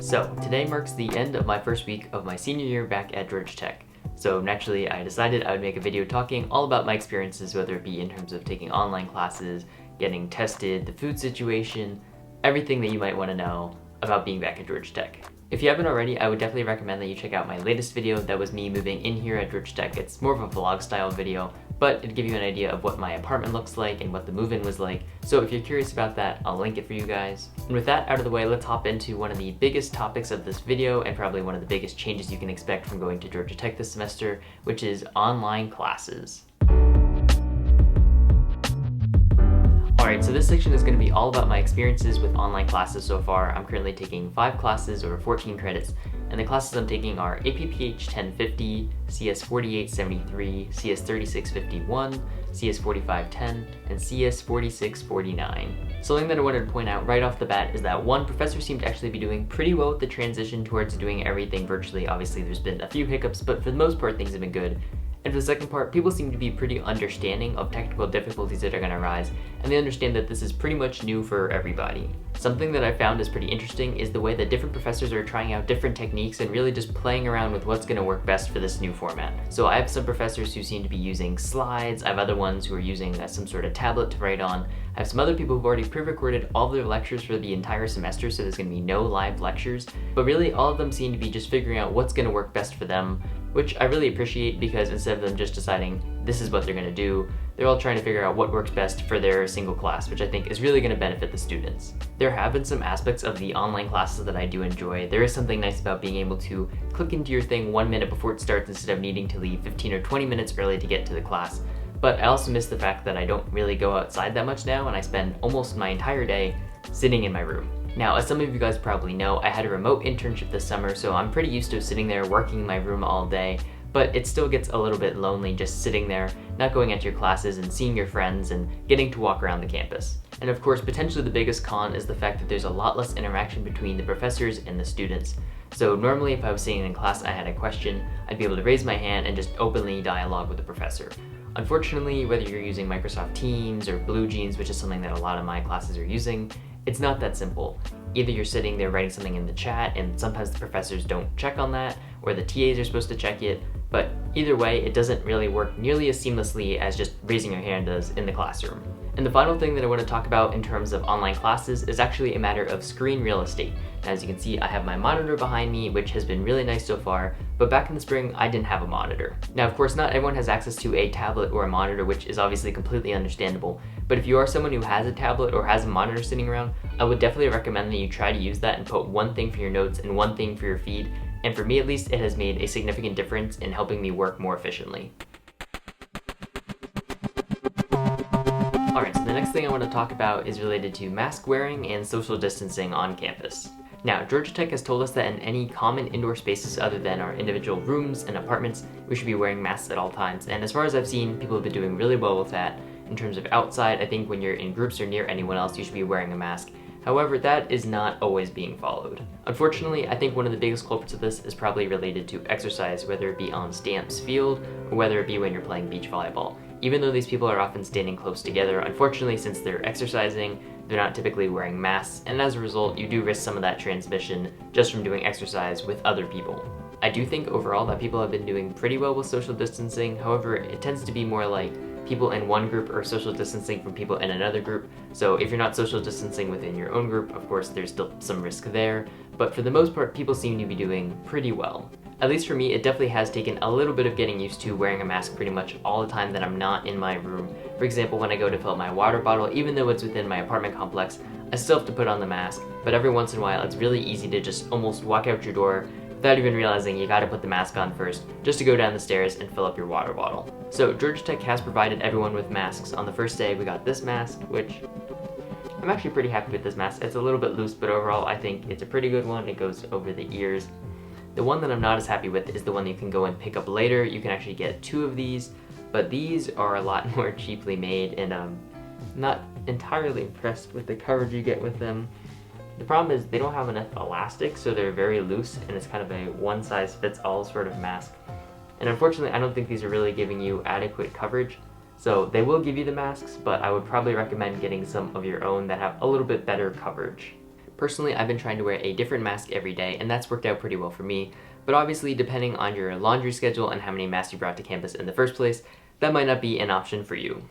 So, today marks the end of my first week of my senior year back at Georgia Tech. So naturally, I decided I would make a video talking all about my experiences, whether it be in terms of taking online classes, getting tested, the food situation, everything that you might want to know about being back at Georgia Tech. If you haven't already, I would definitely recommend that you check out my latest video that was me moving in here at Georgia Tech. It's more of a vlog style video, but it'll give you an idea of what my apartment looks like and what the move-in was like. So if you're curious about that, I'll link it for you guys. And with that out of the way, let's hop into one of the biggest topics of this video and probably one of the biggest changes you can expect from going to Georgia Tech this semester, which is online classes. Alright, so this section is going to be all about my experiences with online classes so far. I'm currently taking 5 classes over 14 credits, and the classes I'm taking are APPH 1050, CS 4873, CS 3651, CS 4510, and CS 4649. Something that I wanted to point out right off the bat is that one, professors seem to actually be doing pretty well with the transition towards doing everything virtually. Obviously, there's been a few hiccups, but for the most part, things have been good. And for the second part, people seem to be pretty understanding of technical difficulties that are going to arise, and they understand that this is pretty much new for everybody. Something that I found is pretty interesting is the way that different professors are trying out different techniques and really just playing around with what's going to work best for this new format. So I have some professors who seem to be using slides, I have other ones who are using some sort of tablet to write on, I have some other people who've already pre-recorded all of their lectures for the entire semester, so there's going to be no live lectures, but really all of them seem to be just figuring out what's going to work best for them, which I really appreciate because instead of them just deciding this is what they're going to do, they're all trying to figure out what works best for their single class, which I think is really going to benefit the students. There have been some aspects of the online classes that I do enjoy. There is something nice about being able to click into your thing 1 minute before it starts instead of needing to leave 15 or 20 minutes early to get to the class. But I also miss the fact that I don't really go outside that much now, and I spend almost my entire day sitting in my room. Now, as some of you guys probably know, I had a remote internship this summer, so I'm pretty used to sitting there working in my room all day, but it still gets a little bit lonely just sitting there, not going into your classes and seeing your friends and getting to walk around the campus. And of course, potentially the biggest con is the fact that there's a lot less interaction between the professors and the students. So normally if I was sitting in class and I had a question, I'd be able to raise my hand and just openly dialogue with the professor. Unfortunately, whether you're using Microsoft Teams or BlueJeans, which is something that a lot of my classes are using, it's not that simple. Either you're sitting there writing something in the chat and sometimes the professors don't check on that, or the TAs are supposed to check it, but either way, it doesn't really work nearly as seamlessly as just raising your hand does in the classroom. And the final thing that I want to talk about in terms of online classes is actually a matter of screen real estate. As you can see, I have my monitor behind me, which has been really nice so far, but back in the spring, I didn't have a monitor. Now, of course, not everyone has access to a tablet or a monitor, which is obviously completely understandable, but if you are someone who has a tablet or has a monitor sitting around, I would definitely recommend that you try to use that and put one thing for your notes and one thing for your feed, and for me at least, it has made a significant difference in helping me work more efficiently. Alright, so the next thing I want to talk about is related to mask wearing and social distancing on campus. Now, Georgia Tech has told us that in any common indoor spaces other than our individual rooms and apartments, we should be wearing masks at all times, and as far as I've seen, people have been doing really well with that. In terms of outside, I think when you're in groups or near anyone else, you should be wearing a mask. However, that is not always being followed. Unfortunately, I think one of the biggest culprits of this is probably related to exercise, whether it be on Stamps Field or whether it be when you're playing beach volleyball. Even though these people are often standing close together, unfortunately, since they're exercising, they're not typically wearing masks, and as a result, you do risk some of that transmission just from doing exercise with other people. I do think overall that people have been doing pretty well with social distancing, however, it tends to be more like people in one group are social distancing from people in another group, so if you're not social distancing within your own group, of course there's still some risk there, but for the most part, people seem to be doing pretty well. At least for me, it definitely has taken a little bit of getting used to wearing a mask pretty much all the time that I'm not in my room. For example, when I go to fill up my water bottle, even though it's within my apartment complex, I still have to put on the mask, but every once in a while it's really easy to just almost walk out your door without even realizing you gotta put the mask on first, just to go down the stairs and fill up your water bottle. So Georgia Tech has provided everyone with masks. On the first day, we got this mask, which I'm actually pretty happy with this mask. It's a little bit loose, but overall I think it's a pretty good one. It goes over the ears. The one that I'm not as happy with is the one you can go and pick up later. You can actually get 2 of these, but these are a lot more cheaply made, and I'm not entirely impressed with the coverage you get with them. The problem is they don't have enough elastic, so they're very loose, and it's kind of a one-size-fits-all sort of mask. And unfortunately, I don't think these are really giving you adequate coverage. So they will give you the masks, but I would probably recommend getting some of your own that have a little bit better coverage. Personally, I've been trying to wear a different mask every day, and that's worked out pretty well for me. But obviously, depending on your laundry schedule and how many masks you brought to campus in the first place, that might not be an option for you.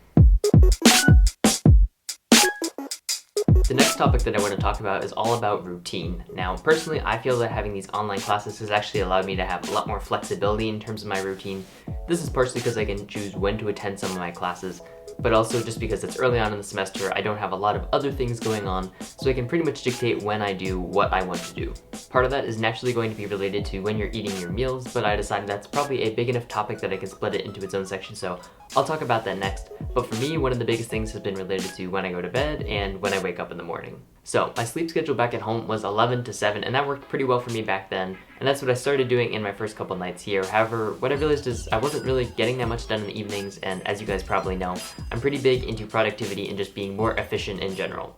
The next topic that I want to talk about is all about routine. Now, personally, I feel that having these online classes has actually allowed me to have a lot more flexibility in terms of my routine. This is partially because I can choose when to attend some of my classes, but also just because it's early on in the semester, I don't have a lot of other things going on, so I can pretty much dictate when I do what I want to do. Part of that is naturally going to be related to when you're eating your meals, but I decided that's probably a big enough topic that I can split it into its own section, so I'll talk about that next. But for me, one of the biggest things has been related to when I go to bed and when I wake up in the morning. So my sleep schedule back at home was 11 to 7, and that worked pretty well for me back then, and that's what I started doing in my first couple nights here. However, what I realized is I wasn't really getting that much done in the evenings, and as you guys probably know, I'm pretty big into productivity and just being more efficient in general.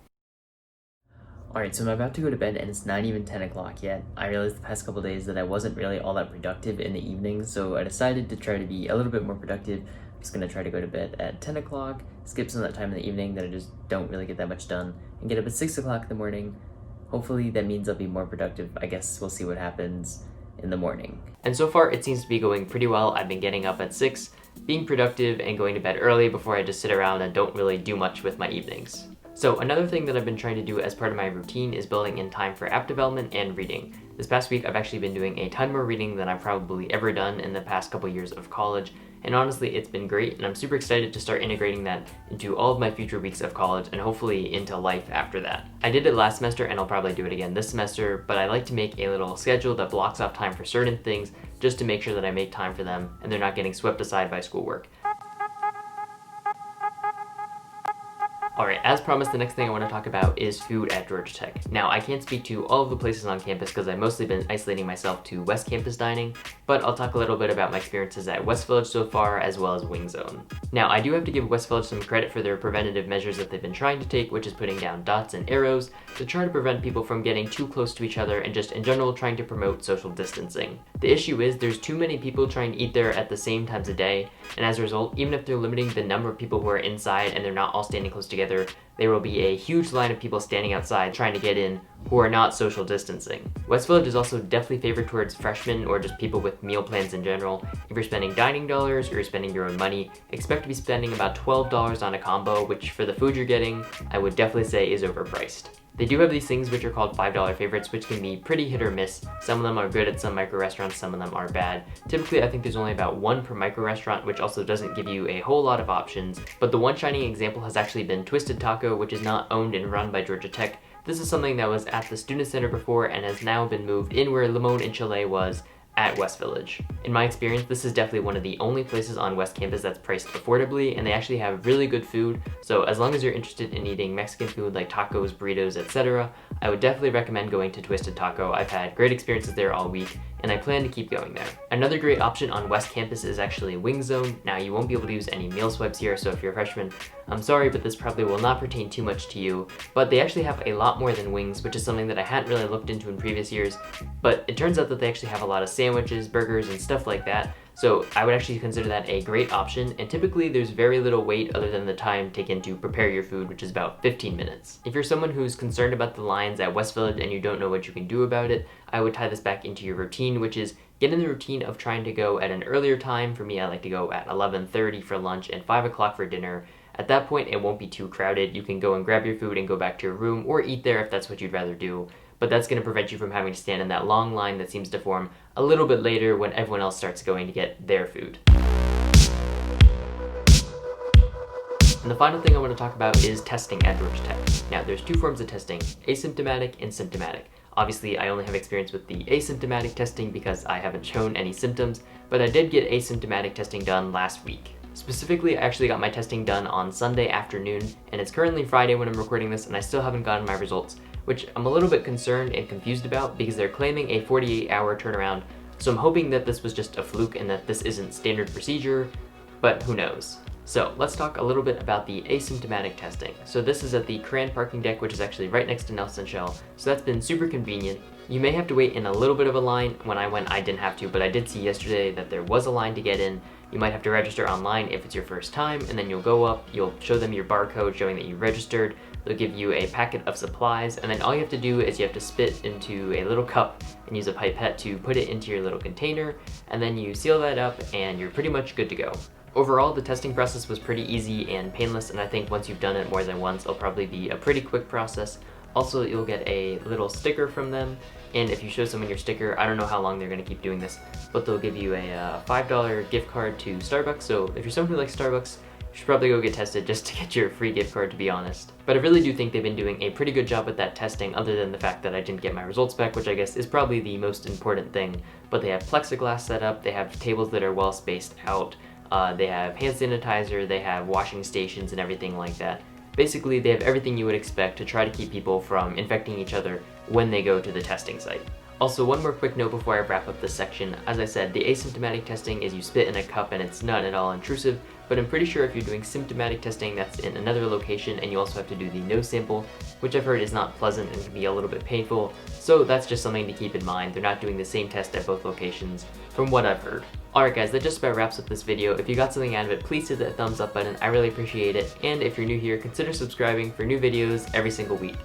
Alright, so I'm about to go to bed and it's not even 10 o'clock yet. I realized the past couple days that I wasn't really all that productive in the evenings, so I decided to try to be a little bit more productive. I'm just going to try to go to bed at 10 o'clock, skip some of that time in the evening that I just don't really get that much done, and get up at 6 o'clock in the morning. Hopefully that means I'll be more productive. I guess we'll see what happens in the morning. And so far it seems to be going pretty well. I've been getting up at 6, being productive, and going to bed early before I just sit around and don't really do much with my evenings. So another thing that I've been trying to do as part of my routine is building in time for app development and reading. This past week I've actually been doing a ton more reading than I've probably ever done in the past couple years of college, and honestly it's been great, and I'm super excited to start integrating that into all of my future weeks of college and hopefully into life after that. I did it last semester and I'll probably do it again this semester, but I like to make a little schedule that blocks off time for certain things just to make sure that I make time for them and they're not getting swept aside by schoolwork. Alright, as promised, the next thing I want to talk about is food at Georgia Tech. Now, I can't speak to all of the places on campus because I've mostly been isolating myself to West Campus dining, but I'll talk a little bit about my experiences at West Village so far, as well as Wing Zone. Now, I do have to give West Village some credit for their preventative measures that they've been trying to take, which is putting down dots and arrows to try to prevent people from getting too close to each other and just in general trying to promote social distancing. The issue is there's too many people trying to eat there at the same times of day, and as a result, even if they're limiting the number of people who are inside and they're not all standing close together, there will be a huge line of people standing outside trying to get in who are not social distancing. West Village is also definitely favored towards freshmen or just people with meal plans in general. If you're spending dining dollars or you're spending your own money, expect to be spending about $12 on a combo, which for the food you're getting, I would definitely say is overpriced. They do have these things which are called $5 favorites, which can be pretty hit or miss. Some of them are good at some micro restaurants, some of them are bad. Typically, I think there's only about one per micro restaurant, which also doesn't give you a whole lot of options. But the one shining example has actually been Twisted Taco, which is not owned and run by Georgia Tech. This is something that was at the Student Center before and has now been moved in where Limon and Chile was at West Village. In my experience, this is definitely one of the only places on West Campus that's priced affordably, and they actually have really good food, so as long as you're interested in eating Mexican food like tacos, burritos, etc., I would definitely recommend going to Twisted Taco. I've had great experiences there all week, and I plan to keep going there. Another great option on West Campus is actually Wing Zone. Now, you won't be able to use any meal swipes here, so if you're a freshman, I'm sorry, but this probably will not pertain too much to you, but they actually have a lot more than wings, which is something that I hadn't really looked into in previous years, but it turns out that they actually have a lot of sandwiches, burgers, and stuff like that, so I would actually consider that a great option, and typically there's very little wait other than the time taken to prepare your food, which is about 15 minutes. If you're someone who's concerned about the lines at West Village and you don't know what you can do about it, I would tie this back into your routine, which is get in the routine of trying to go at an earlier time. For me, I like to go at 11:30 for lunch and 5 o'clock for dinner. At that point, it won't be too crowded. You can go and grab your food and go back to your room or eat there if that's what you'd rather do. But that's going to prevent you from having to stand in that long line that seems to form a little bit later when everyone else starts going to get their food. And the final thing I want to talk about is testing at Georgia Tech. Now, there's two forms of testing, asymptomatic and symptomatic. Obviously, I only have experience with the asymptomatic testing because I haven't shown any symptoms, but I did get asymptomatic testing done last week. Specifically, I actually got my testing done on Sunday afternoon, and it's currently Friday when I'm recording this, and I still haven't gotten my results, which I'm a little bit concerned and confused about because they're claiming a 48-hour turnaround, so I'm hoping that this was just a fluke and that this isn't standard procedure, but who knows. So let's talk a little bit about the asymptomatic testing. So this is at the Cran parking deck, which is actually right next to Nelson Shell, so that's been super convenient. You may have to wait in a little bit of a line. When I went, I didn't have to, but I did see yesterday that there was a line to get in. You might have to register online if it's your first time, and then you'll go up, you'll show them your barcode showing that you registered. they'll give you a packet of supplies, and then all you have to do is you have to spit into a little cup and use a pipette to put it into your little container, and then you seal that up and you're pretty much good to go. Overall, the testing process was pretty easy and painless, and I think once you've done it more than once, it'll probably be a pretty quick process. Also, you'll get a little sticker from them, and if you show someone your sticker, I don't know how long they're going to keep doing this, but they'll give you a $5 gift card to Starbucks, so if you're someone who likes Starbucks, you should probably go get tested just to get your free gift card, to be honest. But I really do think they've been doing a pretty good job with that testing, other than the fact that I didn't get my results back, which I guess is probably the most important thing. But they have plexiglass set up, they have tables that are well spaced out, they have hand sanitizer, they have washing stations and everything like that. Basically, they have everything you would expect to try to keep people from infecting each other when they go to the testing site. Also, one more quick note before I wrap up this section. As I said, the asymptomatic testing is you spit in a cup and it's not at all intrusive, but I'm pretty sure if you're doing symptomatic testing, that's in another location, and you also have to do the nose sample, which I've heard is not pleasant and can be a little bit painful, so that's just something to keep in mind. They're not doing the same test at both locations, from what I've heard. Alright guys, that just about wraps up this video. If you got something out of it, please hit that thumbs up button, I really appreciate it, and if you're new here, consider subscribing for new videos every single week.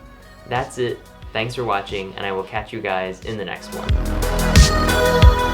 That's it, thanks for watching, and I will catch you guys in the next one.